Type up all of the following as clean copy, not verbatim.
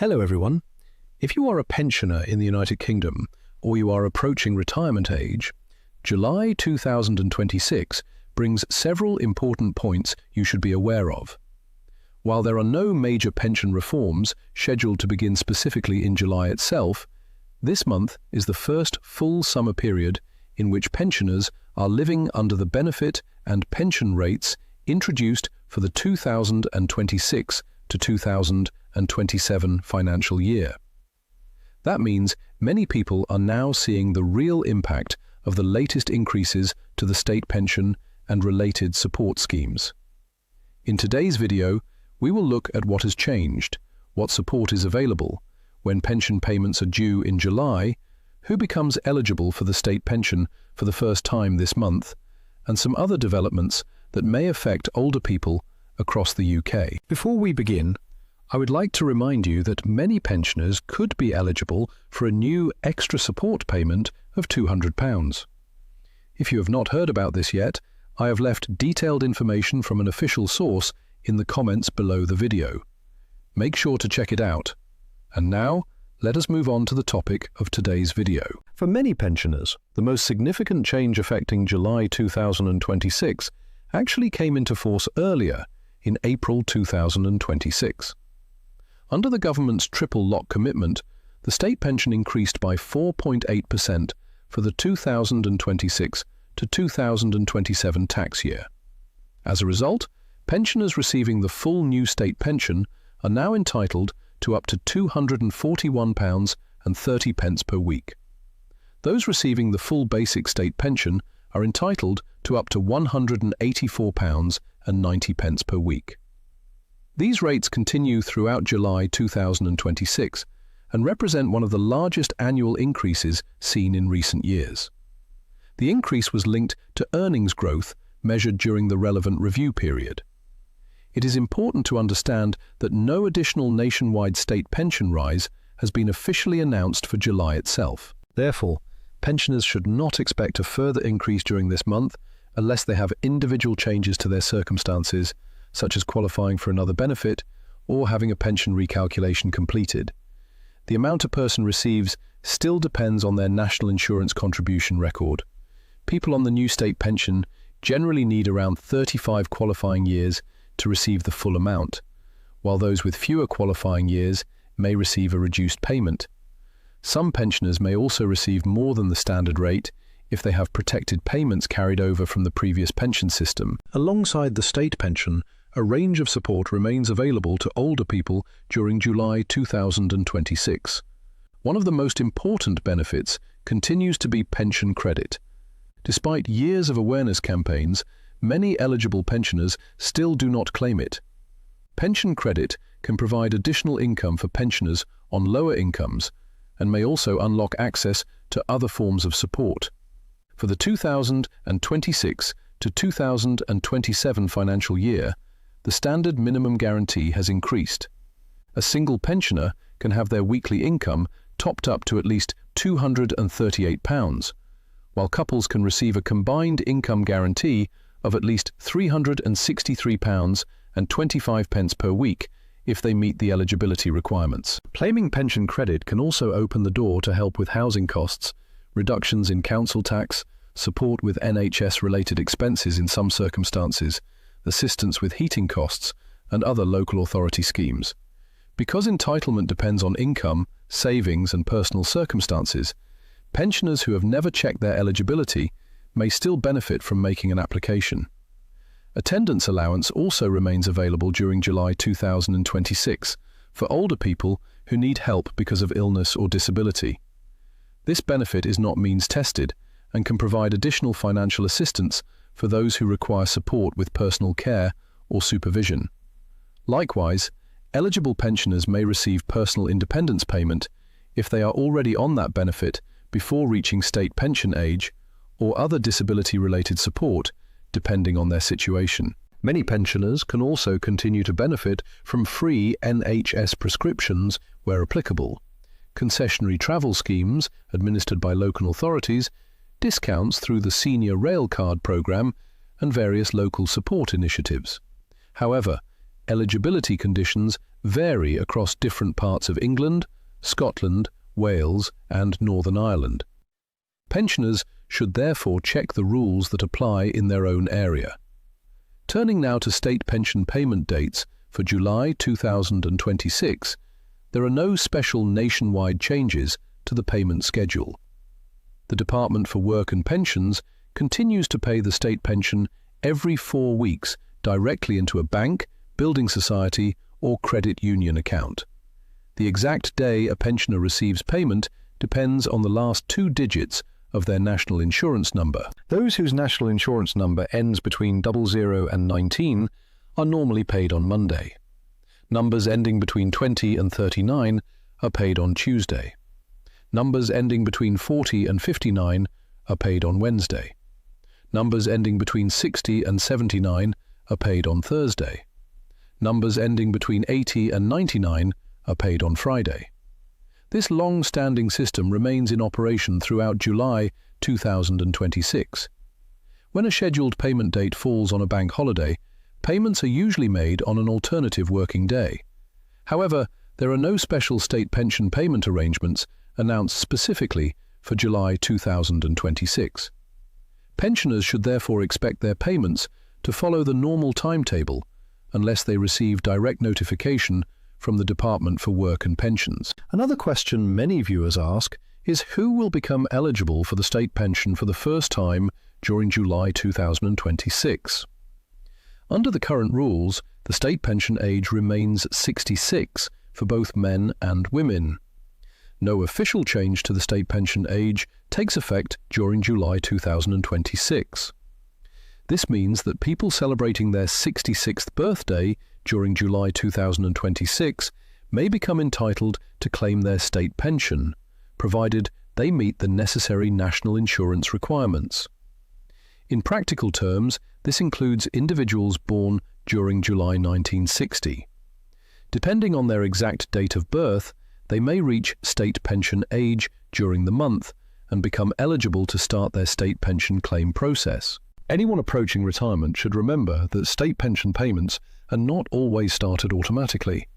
Hello everyone. If you are a pensioner in the United Kingdom or you are approaching retirement age, July 2026 brings several important points you should be aware of. While there are no major pension reforms scheduled to begin specifically in July itself, this month is the first full summer period in which pensioners are living under the benefit and pension rates introduced for the 2026 to 2027 financial year. That means many people are now seeing the real impact of the latest increases to the state pension and related support schemes. In today's video, we will look at what has changed, what support is available, when pension payments are due in July, who becomes eligible for the state pension for the first time this month, and some other developments that may affect older people across the UK. Before we begin, I would like to remind you that many pensioners could be eligible for a new extra support payment of £200. If you have not heard about this yet, I have left detailed information from an official source in the comments below the video. Make sure to check it out. And now, let us move on to the topic of today's video. For many pensioners, the most significant change affecting July 2026 actually came into force earlier, in April 2026. Under the government's triple lock commitment, the state pension increased by 4.8% for the 2026 to 2027 tax year. As a result, pensioners receiving the full new state pension are now entitled to up to £241.30 per week. Those receiving the full basic state pension are entitled to up to £184.90 per week. These rates continue throughout July 2026 and represent one of the largest annual increases seen in recent years. The increase was linked to earnings growth measured during the relevant review period. It is important to understand that no additional nationwide state pension rise has been officially announced for July itself. Therefore, pensioners should not expect a further increase during this month unless they have individual changes to their circumstances, such as qualifying for another benefit or having a pension recalculation completed. The amount a person receives still depends on their national insurance contribution record. People on the new state pension generally need around 35 qualifying years to receive the full amount, while those with fewer qualifying years may receive a reduced payment. Some pensioners may also receive more than the standard rate if they have protected payments carried over from the previous pension system. Alongside the state pension, a range of support remains available to older people during July 2026. One of the most important benefits continues to be pension credit. Despite years of awareness campaigns, many eligible pensioners still do not claim it. Pension credit can provide additional income for pensioners on lower incomes and may also unlock access to other forms of support. For the 2026 to 2027 financial year, the standard minimum guarantee has increased. A single pensioner can have their weekly income topped up to at least £238, while couples can receive a combined income guarantee of at least £363.25 per week if they meet the eligibility requirements. Claiming pension credit can also open the door to help with housing costs, reductions in council tax, support with NHS-related expenses in some circumstances, assistance with heating costs, and other local authority schemes. Because entitlement depends on income, savings, and personal circumstances, pensioners who have never checked their eligibility may still benefit from making an application. Attendance allowance also remains available during July 2026 for older people who need help because of illness or disability. This benefit is not means-tested and can provide additional financial assistance for those who require support with personal care or supervision. Likewise, eligible pensioners may receive personal independence payment if they are already on that benefit before reaching state pension age, or other disability-related support, depending on their situation. Many pensioners can also continue to benefit from free NHS prescriptions where applicable, concessionary travel schemes administered by local authorities, discounts through the Senior Rail Card programme, and various local support initiatives. However, eligibility conditions vary across different parts of England, Scotland, Wales, and Northern Ireland. Pensioners should therefore check the rules that apply in their own area. Turning now to state pension payment dates for July 2026, there are no special nationwide changes to the payment schedule. The Department for Work and Pensions continues to pay the state pension every 4 weeks directly into a bank, building society, or credit union account. The exact day a pensioner receives payment depends on the last 2 digits of their national insurance number. Those whose national insurance number ends between 00 and 19 are normally paid on Monday. Numbers ending between 20 and 39 are paid on Tuesday. Numbers ending between 40 and 59 are paid on Wednesday. Numbers ending between 60 and 79 are paid on Thursday. Numbers ending between 80 and 99 are paid on Friday. This long-standing system remains in operation throughout July 2026. When a scheduled payment date falls on a bank holiday, payments are usually made on an alternative working day. However, there are no special state pension payment arrangements announced specifically for July 2026. Pensioners should therefore expect their payments to follow the normal timetable unless they receive direct notification from the Department for Work and Pensions. Another question many viewers ask is who will become eligible for the state pension for the first time during July 2026. Under the current rules, the state pension age remains 66 for both men and women. No official change to the state pension age takes effect during July 2026. This means that people celebrating their 66th birthday during July 2026 may become entitled to claim their state pension, provided they meet the necessary national insurance requirements. In practical terms, this includes individuals born during July 1960. Depending on their exact date of birth, they may reach state pension age during the month and become eligible to start their state pension claim process. Anyone approaching retirement should remember that state pension payments are not always started automatically.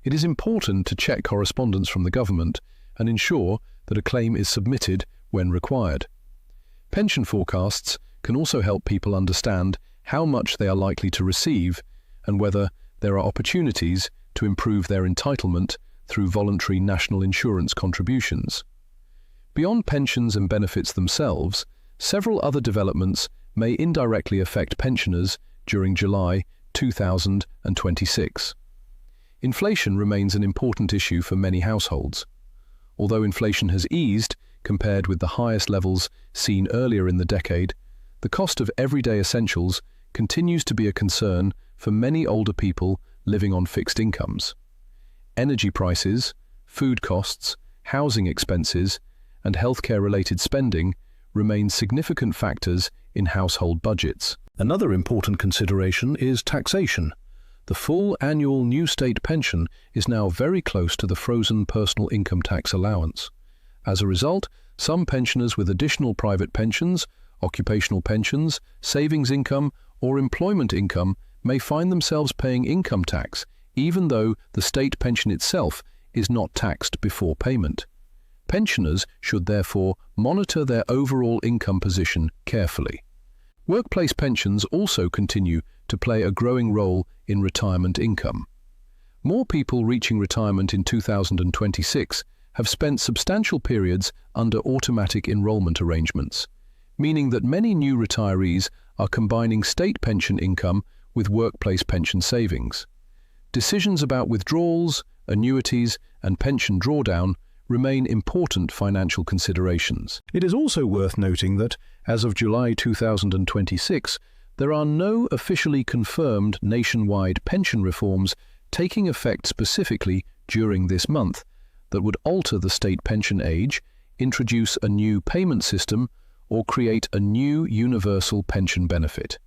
It is important to check correspondence from the government and ensure that a claim is submitted when required. Pension forecasts can also help people understand how much they are likely to receive and whether there are opportunities to improve their entitlement through voluntary national insurance contributions. Beyond pensions and benefits themselves, several other developments may indirectly affect pensioners during July 2026. Inflation remains an important issue for many households. Although inflation has eased compared with the highest levels seen earlier in the decade, the cost of everyday essentials continues to be a concern for many older people living on fixed incomes. Energy prices, food costs, housing expenses, and healthcare-related spending remain significant factors in household budgets. Another important consideration is taxation. The full annual new state pension is now very close to the frozen personal income tax allowance. As a result, some pensioners with additional private pensions, occupational pensions, savings income, or employment income may find themselves paying income tax, even though the state pension itself is not taxed before payment. Pensioners should therefore monitor their overall income position carefully. Workplace pensions also continue to play a growing role in retirement income. More people reaching retirement in 2026 have spent substantial periods under automatic enrollment arrangements, meaning that many new retirees are combining state pension income with workplace pension savings. Decisions about withdrawals, annuities, and pension drawdown remain important financial considerations. It is also worth noting that, as of July 2026, there are no officially confirmed nationwide pension reforms taking effect specifically during this month that would alter the state pension age, introduce a new payment system, or create a new universal pension benefit.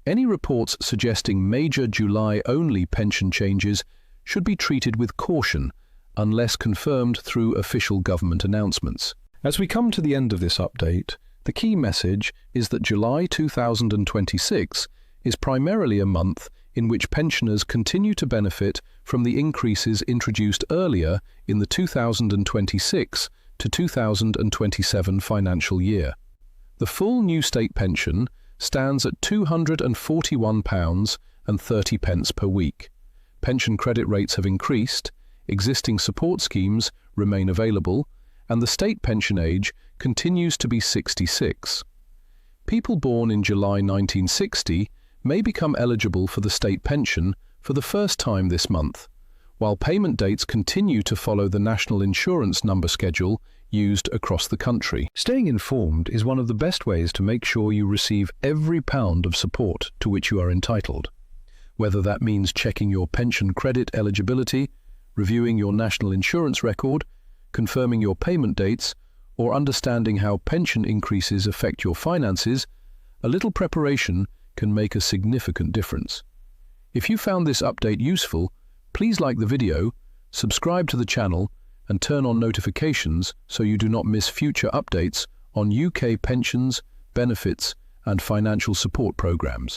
Any reports suggesting major July-only pension changes should be treated with caution unless confirmed through official government announcements. As we come to the end of this update, the key message is that July 2026 is primarily a month in which pensioners continue to benefit from the increases introduced earlier in the 2026 to 2027 financial year. The full new state pension stands at £241.30 per week. Pension credit rates have increased, existing support schemes remain available, and the state pension age continues to be 66. People born in July 1960 may become eligible for the state pension for the first time this month, while payment dates continue to follow the National Insurance Number schedule used across the country. Staying informed is one of the best ways to make sure you receive every pound of support to which you are entitled. Whether that means checking your pension credit eligibility, reviewing your national insurance record, confirming your payment dates, or understanding how pension increases affect your finances, a little preparation can make a significant difference. If you found this update useful, please like the video, subscribe to the channel, and turn on notifications so you do not miss future updates on UK pensions, benefits, and financial support programs.